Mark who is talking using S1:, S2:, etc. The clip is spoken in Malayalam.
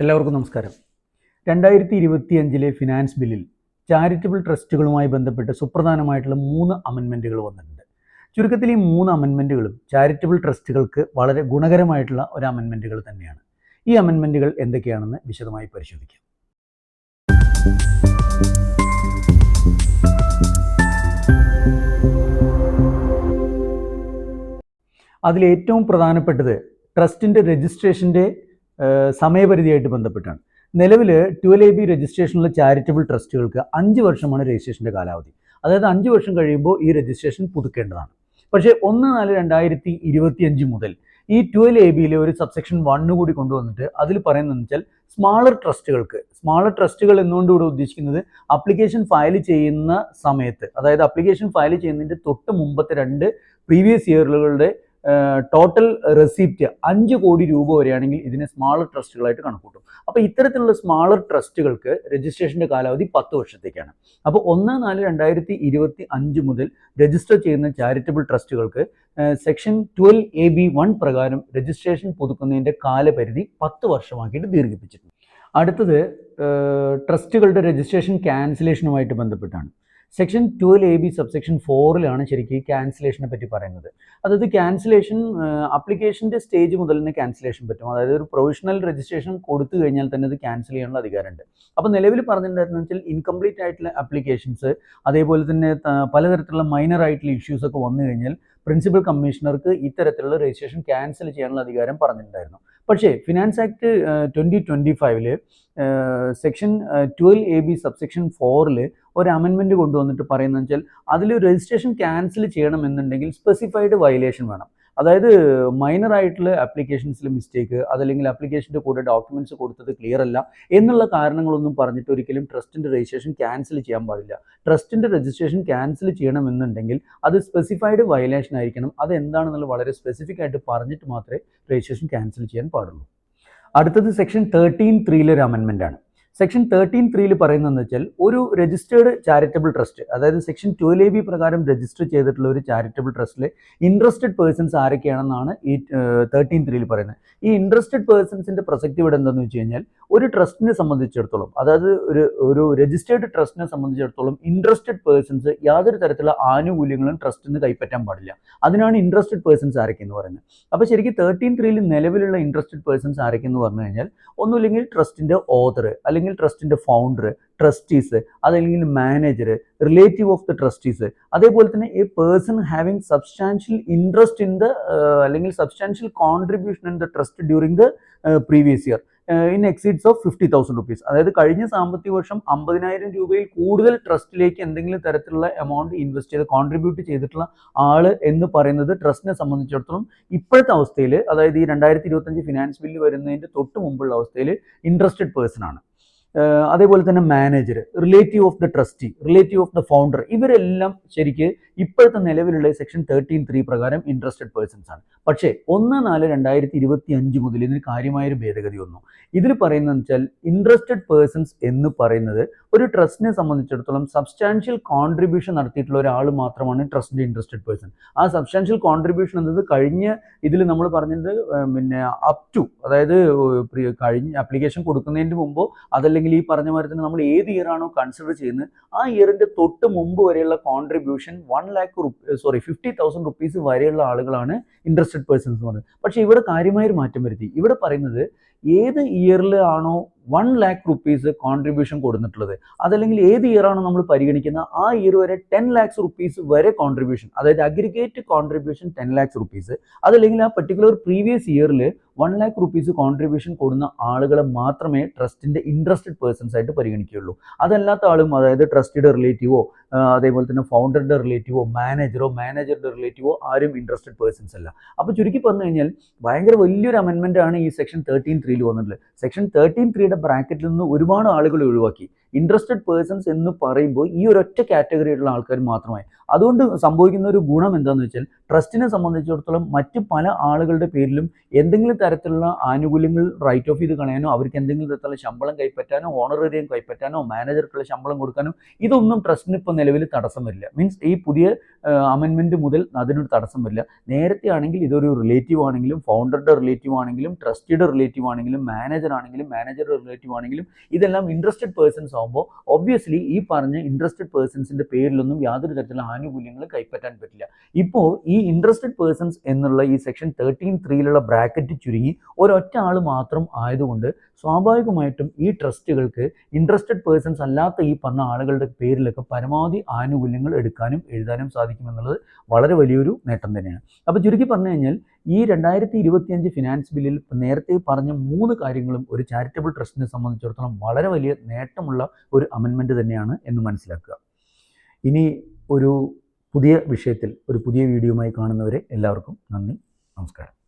S1: എല്ലാവർക്കും നമസ്കാരം. 2025 ഫിനാൻസ് ബില്ലിൽ ചാരിറ്റബിൾ ട്രസ്റ്റുകളുമായി ബന്ധപ്പെട്ട് സുപ്രധാനമായിട്ടുള്ള 3 അമെൻമെൻറ്റുകൾ വന്നിട്ടുണ്ട്. ചുരുക്കത്തിൽ ഈ 3 അമെൻമെൻറ്റുകളും ചാരിറ്റബിൾ ട്രസ്റ്റുകൾക്ക് വളരെ ഗുണകരമായിട്ടുള്ള ഒരു അമെൻമെൻറ്റുകൾ തന്നെയാണ്. ഈ അമെൻമെൻറ്റുകൾ എന്തൊക്കെയാണെന്ന് വിശദമായി പരിശോധിക്കാം. അതിലേറ്റവും പ്രധാനപ്പെട്ടത് ട്രസ്റ്റിൻ്റെ രജിസ്ട്രേഷൻ്റെ സമയപരിധിയായിട്ട് ബന്ധപ്പെട്ടാണ്. നിലവിൽ 12AB രജിസ്ട്രേഷനുള്ള ചാരിറ്റബിൾ ട്രസ്റ്റുകൾക്ക് 5 വർഷമാണ് രജിസ്ട്രേഷൻ്റെ കാലാവധി. അതായത് 5 വർഷം കഴിയുമ്പോൾ ഈ രജിസ്ട്രേഷൻ പുതുക്കേണ്ടതാണ്. പക്ഷേ 1/4/2025 മുതൽ ഈ 12ABയിലെ ഒരു സബ്സെക്ഷൻ 1 കൂടി കൊണ്ടുവന്നിട്ട് അതിൽ പറയുന്നതെന്ന് വെച്ചാൽ സ്മാളർ ട്രസ്റ്റുകൾ എന്നുകൊണ്ട് ഇവിടെ ഉദ്ദേശിക്കുന്നത് അപ്ലിക്കേഷൻ ഫയൽ ചെയ്യുന്ന സമയത്ത്, അതായത് അപ്ലിക്കേഷൻ ഫയൽ ചെയ്യുന്നതിൻ്റെ തൊട്ട് മുമ്പത്തെ 2 പ്രീവിയസ് ഇയറുകളുടെ ടോട്ടൽ റെസിപ്റ്റ് 5 കോടി രൂപ വരെയാണെങ്കിൽ ഇതിനെ സ്മാളർ ട്രസ്റ്റുകളായിട്ട് കണക്കൂട്ടും. അപ്പോൾ ഇത്തരത്തിലുള്ള സ്മാളർ ട്രസ്റ്റുകൾക്ക് രജിസ്ട്രേഷൻ്റെ കാലാവധി 10 വർഷത്തേക്കാണ്. അപ്പോൾ 1/4/2025 മുതൽ രജിസ്റ്റർ ചെയ്യുന്ന ചാരിറ്റബിൾ ട്രസ്റ്റുകൾക്ക് സെക്ഷൻ 12AB1 പ്രകാരം രജിസ്ട്രേഷൻ പുതുക്കുന്നതിൻ്റെ കാലപരിധി 10 വർഷമാക്കിയിട്ട് ദീർഘിപ്പിച്ചിട്ടുണ്ട്. അടുത്തത് ട്രസ്റ്റുകളുടെ രജിസ്ട്രേഷൻ ക്യാൻസലേഷനുമായിട്ട് ബന്ധപ്പെട്ടാണ്. സെക്ഷൻ 12AB സബ്സെക്ഷൻ 4 ശരിക്കും ഈ ക്യാൻസലേഷനെ പറ്റി പറയുന്നത്. അതായത് ക്യാൻസലേഷൻ അപ്ലിക്കേഷൻ്റെ സ്റ്റേജ് മുതൽ തന്നെ ക്യാൻസലേഷൻ പറ്റും. അതായത് ഒരു പ്രൊവിഷണൽ രജിസ്ട്രേഷൻ കൊടുത്തു കഴിഞ്ഞാൽ തന്നെ അത് ക്യാൻസൽ ചെയ്യാനുള്ള അധികാരമുണ്ട്. അപ്പോൾ നിലവിൽ പറഞ്ഞിട്ടുണ്ടായിരുന്നത് വെച്ചാൽ ഇൻകംപ്ലീറ്റ് ആയിട്ടുള്ള അപ്ലിക്കേഷൻസ്, അതേപോലെ തന്നെ പലതരത്തിലുള്ള മൈനർ ആയിട്ടുള്ള ഇഷ്യൂസ് ഒക്കെ വന്നു കഴിഞ്ഞാൽ പ്രിൻസിപ്പൽ കമ്മീഷണർക്ക് ഇത്തരത്തിലുള്ള രജിസ്ട്രേഷൻ ക്യാൻസൽ ചെയ്യാനുള്ള അധികാരം പറഞ്ഞിട്ടുണ്ടായിരുന്നു. പക്ഷേ finance act 2025 section 12AB subsection 4 ഒരു അമെൻമെൻറ്റ് കൊണ്ടുവന്നിട്ട് പറയുന്നത് വെച്ചാൽ അതിൽ രജിസ്ട്രേഷൻ ക്യാൻസൽ ചെയ്യണമെന്നുണ്ടെങ്കിൽ സ്പെസിഫൈഡ് വയലേഷൻ വേണം. അതായത് മൈനർ ആയിട്ടുള്ള ആപ്ലിക്കേഷൻസിൽ മിസ്റ്റേക്ക്, അതല്ലെങ്കിൽ ആപ്ലിക്കേഷൻ്റെ കൂടെ ഡോക്യുമെൻറ്റ്സ് കൊടുത്തത് ക്ലിയർ അല്ല എന്നുള്ള കാരണങ്ങളൊന്നും പറഞ്ഞിട്ട് ഒരിക്കലും ട്രസ്റ്റിൻ്റെ രജിസ്ട്രേഷൻ ക്യാൻസൽ ചെയ്യാൻ പാടില്ല. ട്രസ്റ്റിൻ്റെ രജിസ്ട്രേഷൻ ക്യാൻസൽ ചെയ്യണമെന്നുണ്ടെങ്കിൽ അത് സ്പെസിഫൈഡ് വയലേഷൻ ആയിരിക്കണം. അതെന്താണെന്നുള്ള വളരെ സ്പെസിഫിക് ആയിട്ട് പറഞ്ഞിട്ട് മാത്രമേ രജിസ്ട്രേഷൻ ക്യാൻസൽ ചെയ്യാൻ പാടുള്ളൂ. അടുത്തത് സെക്ഷൻ 13(3) ഒരു അമെൻമെൻ്റ് ആണ്. സെക്ഷൻ 13(3) പറയുന്നതെന്ന് വെച്ചാൽ ഒരു രജിസ്റ്റേർഡ് ചാരിറ്റബിൾ ട്രസ്റ്റ്, അതായത് സെക്ഷൻ 12AB പ്രകാരം രജിസ്റ്റർ ചെയ്തിട്ടുള്ള ഒരു ചാരിറ്റബിൾ ട്രസ്റ്റിലെ ഇൻട്രസ്റ്റഡ് പേഴ്സൺസ് ആരൊക്കെയാണെന്നാണ് ഈ 13(3) പറയുന്നത്. ഈ ഇൻട്രസ്റ്റഡ് പേഴ്സൺസിൻ്റെ പ്രസക്തി ഇവിടെ എന്താണെന്ന് വെച്ച് കഴിഞ്ഞാൽ ഒരു ട്രസ്റ്റിനെ സംബന്ധിച്ചിടത്തോളം, അതായത് ഒരു രജിസ്റ്റേർഡ് ട്രസ്റ്റിനെ സംബന്ധിച്ചിടത്തോളം ഇൻട്രസ്റ്റഡ് പേഴ്സൺസ് യാതൊരു തരത്തിലുള്ള ആനുകൂല്യങ്ങളും ട്രസ്റ്റിന് കൈപ്പറ്റാൻ പാടില്ല. അതിനാണ് ഇൻട്രസ്റ്റഡ് പേഴ്സൺസ് ആരൊക്കെയെന്ന് പറയുന്നത്. അപ്പോൾ ശരിക്കും 13(3) നിലവിലുള്ള ഇൻട്രസ്റ്റഡ് പേഴ്സൺസ് ആരൊക്കെയെന്ന് പറഞ്ഞു കഴിഞ്ഞാൽ ഒന്നുമില്ലെങ്കിൽ ട്രസ്റ്റിൻ്റെ ഓതർ, അല്ലെങ്കിൽ ട്രസ്റ്റിൻ്റെ ഫൗണ്ടർ, ട്രസ്റ്റീസ്, അതല്ലെങ്കിൽ manager, relative of the trustees, അതേപോലെ തന്നെ a person having substantial interest in the അല്ലെങ്കിൽ substantial contribution in the trust during the previous year in exceeds of 50,000 rupees. അതായത് കഴിഞ്ഞ സാമ്പത്തിക വർഷം 50,000 രൂപയിൽ കൂടുതൽ ട്രസ്റ്റിലേക്ക് എന്തെങ്കിലും തരത്തിലുള്ള എമൗണ്ട് ഇൻവെസ്റ്റ് ചെയ്ത് കോൺട്രിബ്യൂട്ട് ചെയ്തിട്ടുള്ള ആൾ എന്ന് പറയുന്നത് ട്രസ്റ്റിനെ സംബന്ധിച്ചിടത്തോളം ഇപ്പോഴത്തെ അവസ്ഥയിൽ, അതായത് ഈ 2025 ഫിനാൻസ് ബില്ല് വരുന്നതിൻ്റെ തൊട്ട് മുമ്പുള്ള അവസ്ഥയിൽ ഇൻട്രസ്റ്റഡ് പേഴ്സൺ ആണ്. അതേപോലെ തന്നെ manager, relative of the trustee, relative of the founder, ഇവരെല്ലാം ശരിക്ക് ഇപ്പോഴത്തെ നിലവിലുള്ള സെക്ഷൻ 13(3) പ്രകാരം ഇൻട്രസ്റ്റഡ് പേഴ്സൺസ് ആണ്. പക്ഷേ 1/4/2025 മുതൽ ഇതിന് കാര്യമായൊരു ഭേദഗതി വന്നു. ഇതിൽ പറയുന്നതെന്ന് വെച്ചാൽ ഇൻട്രസ്റ്റഡ് പേഴ്സൺസ് എന്ന് പറയുന്നത് ഒരു ട്രസ്റ്റിനെ സംബന്ധിച്ചിടത്തോളം സബ്സ്റ്റാൻഷ്യൽ കോൺട്രിബ്യൂഷൻ നടത്തിയിട്ടുള്ള ഒരാൾ മാത്രമാണ് ട്രസ്റ്റിൻ്റെ ഇൻട്രസ്റ്റഡ് പേഴ്സൺ. ആ സബ്സ്റ്റാൻഷ്യൽ കോൺട്രിബ്യൂഷൻ എന്നത് കഴിഞ്ഞ ഇതിൽ നമ്മൾ പറഞ്ഞത് അപ് ടു, അതായത് കഴിഞ്ഞ ആപ്ലിക്കേഷൻ കൊടുക്കുന്നതിന് മുമ്പോ അതല്ലെങ്കിൽ ഈ പറഞ്ഞ മാതിരി തന്നെ നമ്മൾ ഏത് ഇയർ ആണോ കൺസിഡർ ചെയ്യുന്നത് ആ ഇയറിൻ്റെ തൊട്ട് മുമ്പ് വരെയുള്ള കോൺട്രിബ്യൂഷൻ 50,000 റുപ്പീസ് വരെയുള്ള ആളുകളാണ് ഇൻട്രസ്റ്റഡ് പേഴ്സൺസ് എന്ന് പറയുന്നത്. പക്ഷേ ഇവിടെ കാര്യമായൊരു മാറ്റം വരുത്തി. ഇവിടെ പറയുന്നത് ഏത് ഇയറിൽ ആണോ 1,00,000 റുപ്പീസ് കോൺട്രിബ്യൂഷൻ കൊടുത്തിട്ടുള്ളത്, അതല്ലെങ്കിൽ ഏത് ഇയർ ആണോ നമ്മൾ പരിഗണിക്കുന്ന ആ ഇയർ വരെ 10,00,000 റുപ്പീസ് വരെ കോൺട്രിബ്യൂഷൻ, അതായത് അഗ്രിഗേറ്റ് കോൺട്രിബ്യൂഷൻ 10,00,000 റുപ്പീസ്, അതല്ലെങ്കിൽ ആ പെർട്ടിക്കുലർ പ്രീവിയസ് ഇയറിൽ 1,00,000 റുപ്പീസ് കോൺട്രിബ്യൂഷൻ കൊടുക്കുന്ന ആളുകളെ മാത്രമേ ട്രസ്റ്റിൻ്റെ ഇൻട്രസ്റ്റഡ് പേഴ്സൺസ് ആയിട്ട് പരിഗണിക്കുകയുള്ളൂ. അതല്ലാത്ത ആളും, അതായത് ട്രസ്റ്റിയുടെ റിലേറ്റീവോ അതേപോലെ തന്നെ ഫൗണ്ടറുടെ റിലേറ്റീവോ മാനേജറുടെ റിലേറ്റീവോ ആരും ഇൻട്രസ്റ്റഡ് പേഴ്സൺസ് അല്ല. അപ്പോൾ ചുരുക്കി പറഞ്ഞു കഴിഞ്ഞാൽ ഭയങ്കര വലിയൊരു അമെൻമെൻ്റ് ആണ് ഈ സെക്ഷൻ 13(3) വന്നിട്ടുള്ളത്. സെക്ഷൻ 13(3) ബ്രാക്കറ്റിൽ നിന്ന് ഒരുപാട് ആളുകൾ ഒഴിവാക്കി. ഇൻട്രസ്റ്റഡ് പേഴ്സൺസ് എന്ന് പറയുമ്പോൾ ഈ ഒരൊറ്റ കാറ്റഗറിയിലുള്ള ആൾക്കാർ മാത്രമായി. അതുകൊണ്ട് സംഭവിക്കുന്ന ഒരു ഗുണം എന്താണെന്ന് വെച്ചാൽ ട്രസ്റ്റിനെ സംബന്ധിച്ചിടത്തോളം മറ്റ് പല ആളുകളുടെ പേരിലും എന്തെങ്കിലും തരത്തിലുള്ള ആനുകൂല്യങ്ങൾ റൈറ്റ് ഓഫ് ചെയ്ത് കളയാനോ, അവർക്ക് എന്തെങ്കിലും തരത്തിലുള്ള ശമ്പളം കൈപ്പറ്റാനോ, ഓണറേറിയം കൈപ്പറ്റാനോ, മാനേജർക്കുള്ള ശമ്പളം കൊടുക്കാനോ ഇതൊന്നും ട്രസ്റ്റിന് ഇപ്പോൾ നിലവിൽ തടസ്സം വരില്ല. മീൻസ് ഈ പുതിയ അമെൻമെൻറ്റ് മുതൽ അതിനൊരു തടസ്സം വരില്ല. നേരത്തെ ആണെങ്കിൽ ഇതൊരു റിലേറ്റീവ് ആണെങ്കിലും ഫൗണ്ടറുടെ റിലേറ്റീവ് ആണെങ്കിലും ട്രസ്റ്റിയുടെ റിലേറ്റീവ് ആണെങ്കിലും മാനേജർ ആണെങ്കിലും മാനേജറുടെ റിലേറ്റീവ് ആണെങ്കിലും ഇതെല്ലാം ഇൻട്രസ്റ്റഡ് പേഴ്സൺസ് ആകുമ്പോൾ ഒബ്വിയസ്ലി ഈ പറഞ്ഞ ഇൻട്രസ്റ്റഡ് പേഴ്സൺസിൻ്റെ പേരിലൊന്നും യാതൊരു തരത്തിലുള്ള ആനുകൂല്യങ്ങൾ കൈപ്പറ്റാൻ പറ്റില്ല. ഇപ്പോൾ ഈ ഇൻട്രസ്റ്റഡ് പേഴ്സൺസ് എന്നുള്ള ഈ സെക്ഷൻ 13(3) ബ്രാക്കറ്റ് ചുരുങ്ങി ഒരൊറ്റ ആൾ മാത്രം ആയതുകൊണ്ട് സ്വാഭാവികമായിട്ടും ഈ ട്രസ്റ്റുകൾക്ക് ഇൻട്രസ്റ്റഡ് പേഴ്സൺസ് അല്ലാത്ത ഈ പറഞ്ഞ ആളുകളുടെ പേരിലൊക്കെ പരമാവധി ആനുകൂല്യങ്ങൾ എടുക്കാനും എഴുതാനും സാധിക്കുമെന്നുള്ളത് വളരെ വലിയൊരു നേട്ടം തന്നെയാണ്. അപ്പോൾ ചുരുക്കി പറഞ്ഞു കഴിഞ്ഞാൽ ഈ 2025 ഫിനാൻസ് ബില്ലിൽ നേരത്തെ പറഞ്ഞ 3 കാര്യങ്ങളും ഒരു ചാരിറ്റബിൾ ട്രസ്റ്റിനെ സംബന്ധിച്ചിടത്തോളം വളരെ വലിയ നേട്ടമുള്ള ഒരു അമെൻമെൻറ്റ് തന്നെയാണ് എന്ന് മനസ്സിലാക്കുക. ഇനി ഒരു പുതിയ വിഷയത്തിൽ ഒരു പുതിയ വീഡിയോയുമായി കാണുന്നവരെ എല്ലാവർക്കും നന്ദി, നമസ്കാരം.